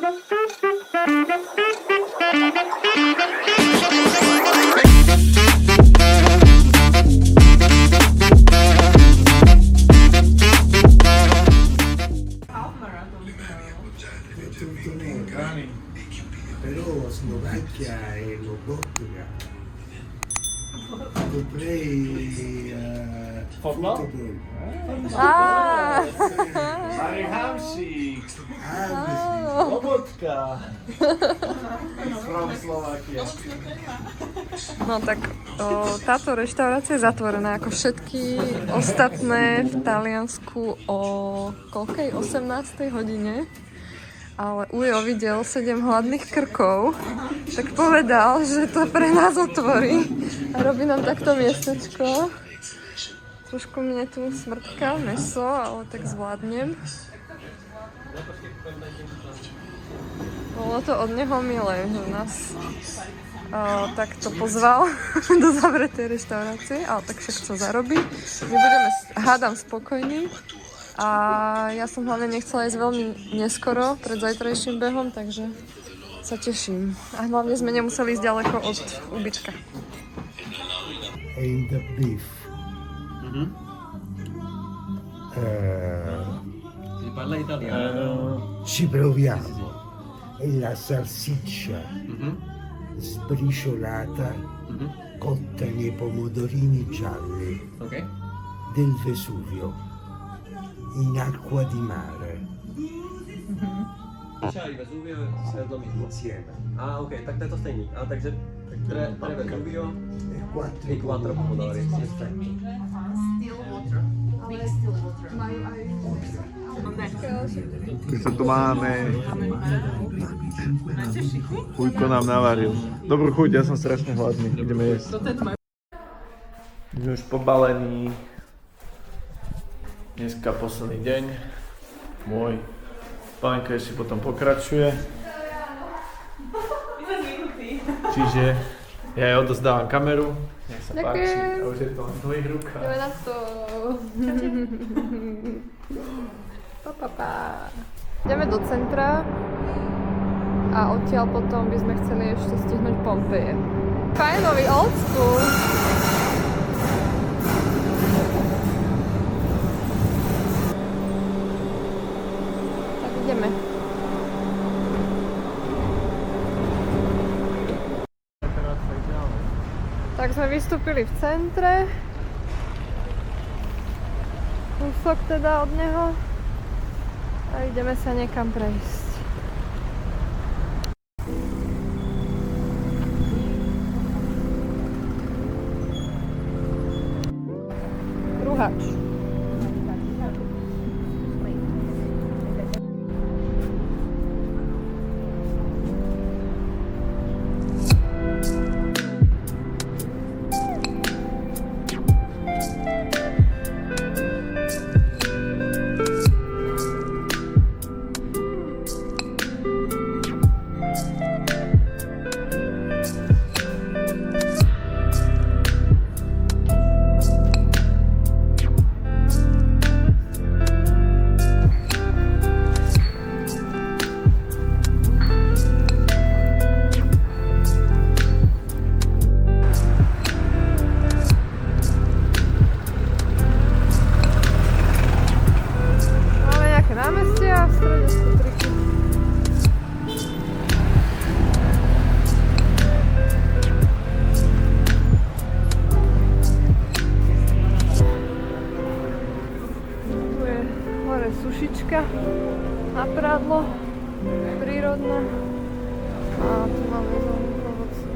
Però Slovacchia e Lobotka dovrei football. Hamšík. Lobotka. From Slovakia. No tak táto reštaurácia je zatvorená ako všetky ostatné v Taliansku o koľkej? 18. hodine. Ale Ujo videl 7 hladných krkov, tak povedal, že to pre nás otvorí a robí nám takto miestečko. Trošku mne tu smrtká mäso, ale tak zvládnem. Bolo to od neho milé, že nás takto pozval do zavretej reštaurácie, ale tak však čo zarobí. My budeme, hádam, spokojní. A ja som hlavne nechcela ísť veľmi neskoro pred zajtrajším behom, takže sa teším. A hlavne sme nemuseli ísť ďaleko od ubytka. And the beef. Si parla italiano? Ci proviamo. E la salsiccia sbriciolata cotta nei pomodorini gialli del Vesuvio. In acqua di mare. Čaj, Vesuvio je to mismo. Insieme. Ah, ok, tak to je to stejný. A takže tre Vesuvio E e 4 pomodori. Perfetto. Still water. Big still water. Takže tu máme. Ujko nám navaril. Dobrú chuť, ja som strašne hladný. Ideme jesť. Sme už pobalení. Dneska posledný deň. Môj Palenka ešte potom pokračuje. Čiže ja jej odozdávam kameru. Nech sa páči. A už je to len v tvojich rukách. Ideme na to. Ideme do centra a odtiaľ potom by sme chceli ešte stihnúť Pompeje. Fajnový old school. Tak ideme. Tak sme vystúpili v centre. Kúsok teda od neho. A ideme sa niekam prejsť. Ruhač. Sušička na prádlo, prírodná. A tu máme zónu ovocnú.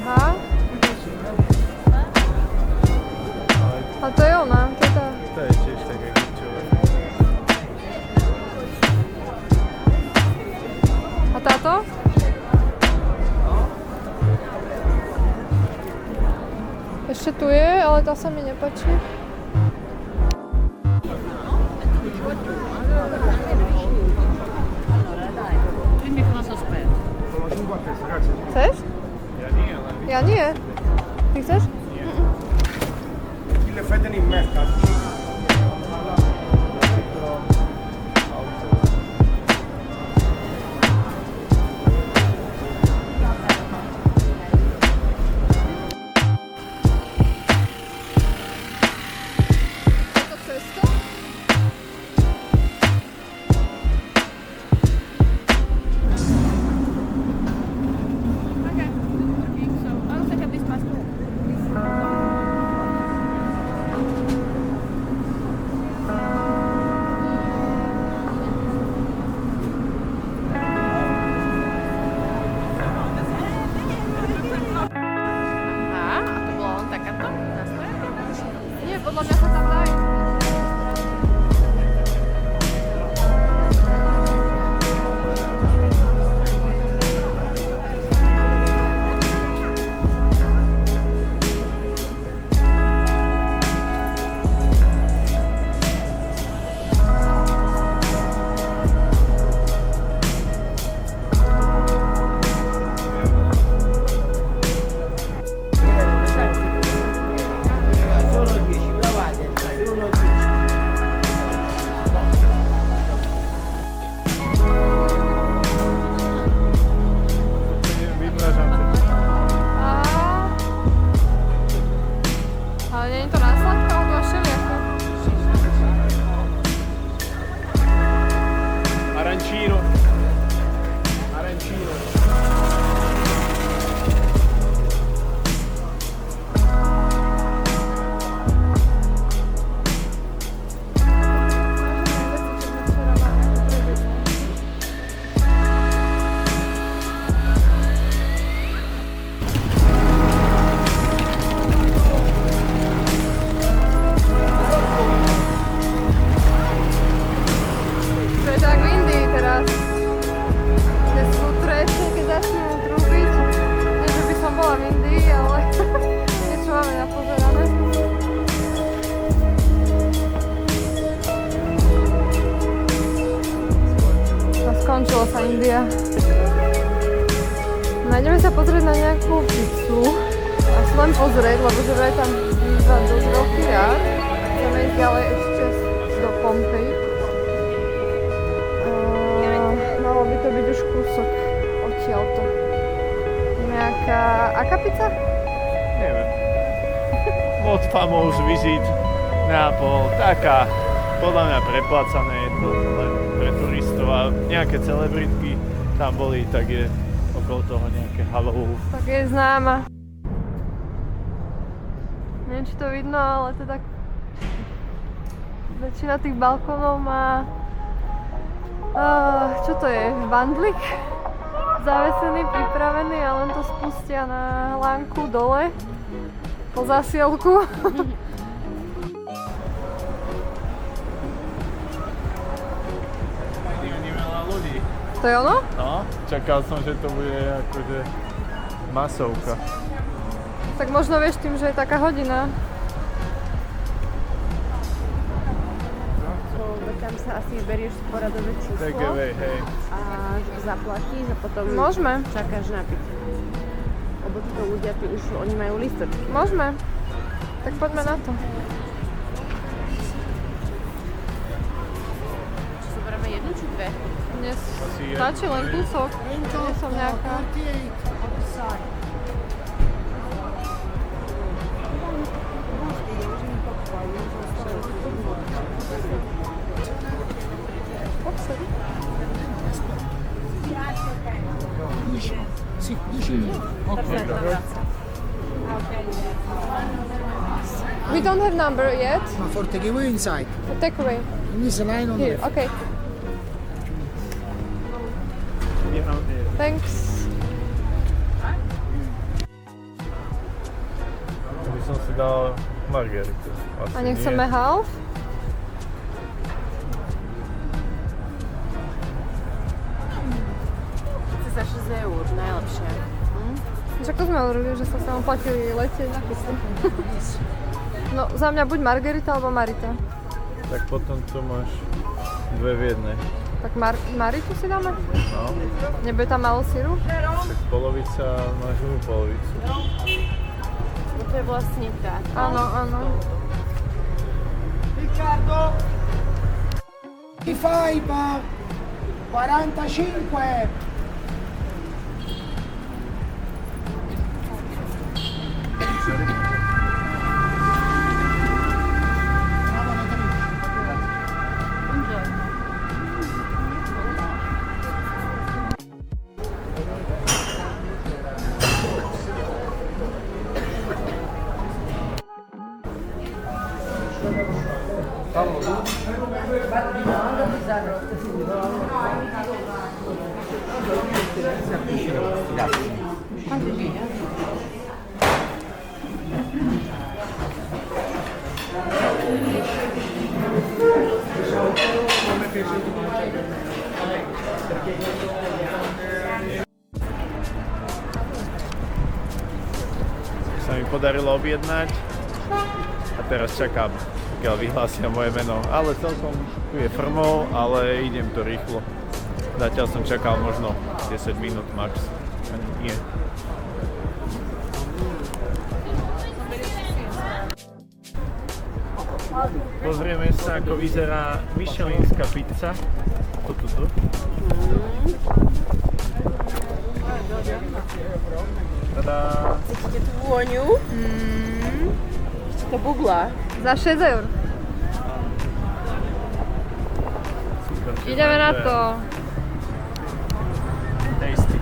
Aha. A to je ona, to je tá. To je tiež také kľúčové. A táto? Ešte tu je, ale tá sa mi nepáči. Chceš? Ja nie, ale Ja nie. Ty chceš? Le fai tenere in merda. Toto cesto? Nie, podľa mňa sa tam dajú. Ale nie je to na sladko, alebo až všelijako? Arancino. Arancino. To je tak v Indii teraz. Kde sú trece, keď začnú trúbiť. Nie, že by som bola v Indii, ale niečo máme napozerané. A skončila sa India. Nájdeme sa pozrieť na nejakú pizzu. A si len pozrieť, lebo že vraj tam býva dosť veľký rád. Chceme ísť ďalej ešte do Pompei. Malo by to byť už kúsok odtiaľto. Nejaká... Aká pizza? Neviem. Mod famous visit Neapol. Taká, podľa mňa preplácané jedlo len pre turistov a nejaké celebritky tam boli, tak je okolo toho nejaké halou. Tak je známa. Neviem, či to vidno, ale teda väčšina tých balkónov má čo to je? Bandlik? Zavesený, pripravený a len to spustia na lánku dole po zasielku. Divne veľa ľudí. To je ono? No, čakal som, že to bude akože masovka. Tak možno vieš tým, že je taká hodina. Tam sa asi berieš poradové číslo Take away, hej. a zaplatíš a potom Môžeme. čakáš na piť. Lebo títo ľudia, oni majú listočky. Môžeme. Tak poďme na to. Zoberieme jednu či dve? Dnes Asi je. stačí len kúsok. Nie som nejaká. Sì, 10 minuti. We don't have number yet. Ma for takeaway inside. Take away. In this line on the Here, left. okay. Thanks. By som si dal margaritu. Asi A nechceme nie. half? Chce za 6 eur, najlepšie. Čo ako sme hovorili, že sa sa oplatili letieť na kusy. No za mňa buď Margarita alebo Marita. Tak potom tu máš dve v jednej. Tak Maritu si dáme? No, Nebude tam málo syru? tak polovica, máš druhú polovicu. No to je vlastne táto. Áno, áno. Riccardo! Ti fai pa 45! Sa mi podarilo objednať a teraz čakám, pokiaľ vyhlásia moje meno. Ale celkom tu je frmou, ale idem to rýchlo. Zatiaľ som čakal možno 10 minút max. Ani nie. Pozrieme sa, ako vyzerá Michelinská pizza. Tu. Tada! Cítite tú vôňu? To bugla. Za 6 eur. Super, Ideme na to. Tasty.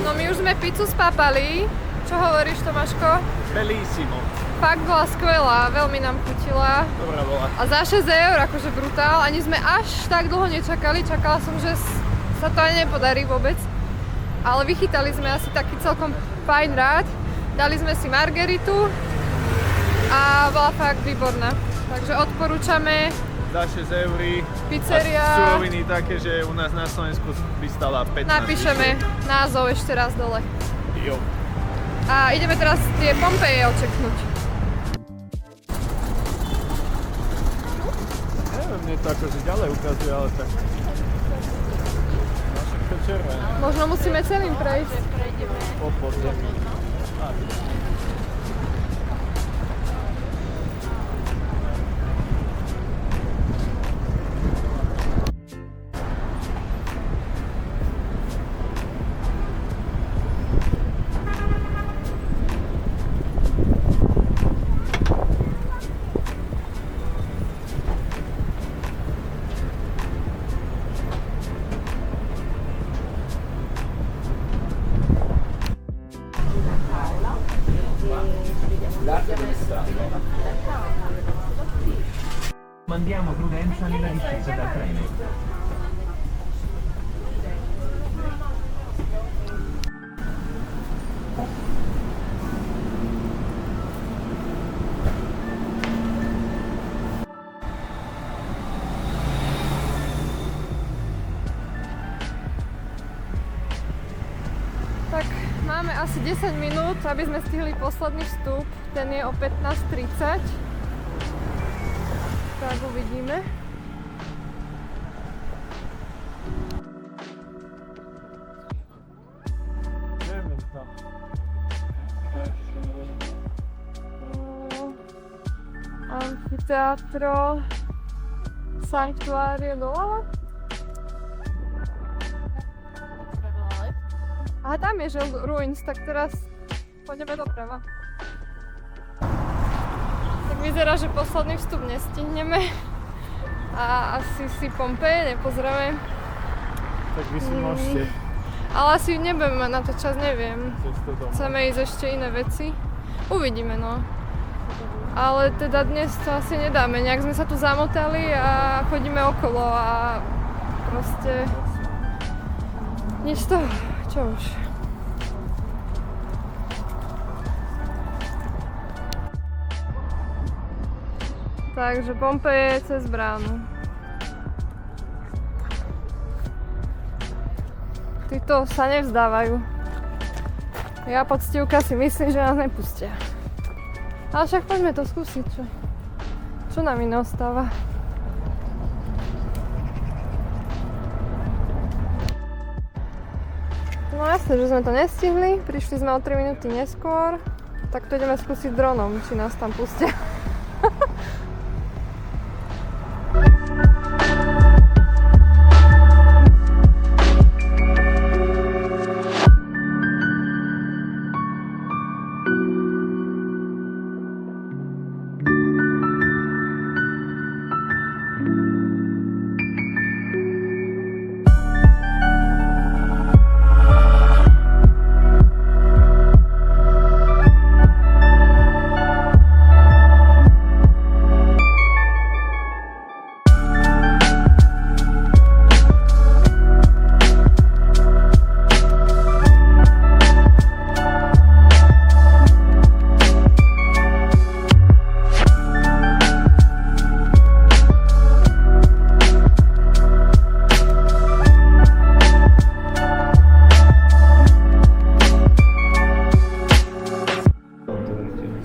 No my už sme pizzu spápali. Čo hovoríš, Tomáško? Bellissimo. Fakt bola skvelá, veľmi nám chutila. Dobrá bola. A za 6 eur, akože brutál. Ani sme až tak dlho nečakali. Čakala som, že sa to aj nepodarí vôbec. Ale vychytali sme asi taký celkom fajn rád. Dali sme si margaritu a bola fakt výborná. Takže odporúčame. Za 6 eur. Pizzeria. A suroviny také, že u nás na Slovensku by stala 15. Napíšeme názov ešte raz dole. Jo. A ideme teraz tie Pompeje očeknúť. Neviem, mne to akože ďalej ukazuje, ale tak... No všetko červené. Možno musíme celým prejsť. Po podzemí. Mandiamo prudenza nella discesa dal treno. Tak máme asi 10 minút, aby sme stihli posledný vstup. Ten je o 15:30. Tak uvidíme. Neviem to. Teatro Sanctuário doľava. Aha, tam je, že Ruins, tak teraz pôjdeme doprava. Tak vyzerá, že posledný vstup nestihneme a asi si Pompeje nepozrieme. Tak vy si môžete Ale asi nebudeme mať na to čas, neviem. cestu domov. Chceme ísť ešte iné veci. Uvidíme, no. Ale teda dnes to asi nedáme. Nejak sme sa tu zamotali a chodíme okolo a proste nič z toho. Čo už. Takže Pompeje cez bránu. Títo sa nevzdávajú. Ja poctivka si myslím, že nás nepustia. Ale však poďme to skúsiť, čo? Čo nám iné ostáva? No jasne, že sme to nestihli, prišli sme o 3 minúty neskôr, tak to ideme skúsiť dronom, či nás tam pustia.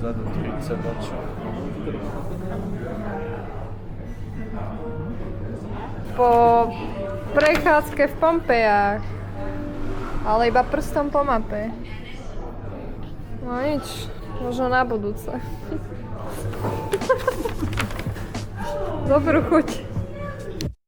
Vzadu 30 čo. Po prechádzke v Pompejách, ale iba prstom po mape. No nič, možno na budúce. Dobrú chuť.